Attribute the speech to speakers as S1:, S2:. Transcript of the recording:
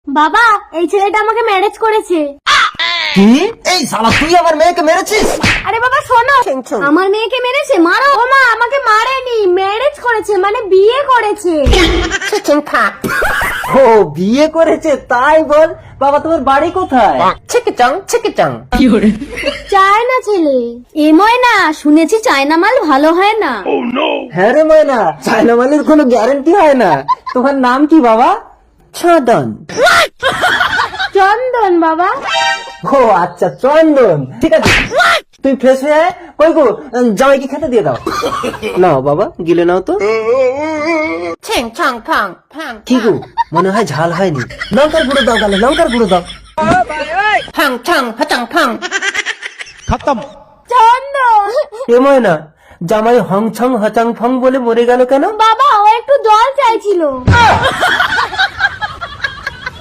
S1: বাবা, এই ছেলেটা আমাকে ম্যারেজ করেছে।
S2: কি? এই শালা তুই আমার মেয়েকে মেরেছিস?
S1: আরে বাবা শোনো, আমার মেয়েকে মেরেছে? মারো। ও মা, আমাকে মারেনি, ম্যারেজ করেছে, মানে বিয়ে করেছে।
S2: ও বিয়ে করেছে তাই বল। বাবা তোমার বাড়ি কোথায়?
S3: চিকিচং চিকিচং।
S1: চায়না ছেলে। এ ময়না, শুনেছি চায়না মাল ভালো হয় না।
S2: হ্যাঁ রে ময়না, চায়না মালের কোনো গ্যারান্টি হয় না। তোমার নাম কি বাবা? চন্দন।
S1: চন্দন বাবা।
S2: ও আচ্ছা চন্দন, ঠিক আছে। তুই ফ্রেশ হয়ে আয়। কই গো, জামাইকে খেতে দিয়ে দাও। নাও বাবা, গিলে নাও তো।
S3: ছিং ছং ফং ফং
S2: কি গো, মনে হয় ঝাল হয়নি। লঙ্কার গুঁড়ো দাও গালে, লঙ্কার গুঁড়ো দাও।
S3: ফং ছং ফচং ফং।
S1: চন্দন
S2: এ ময়না, জামাই হং ছং হচাং ফং বলে মরে গেল কেন?
S1: বাবা, ও একটু জল চাইছিল।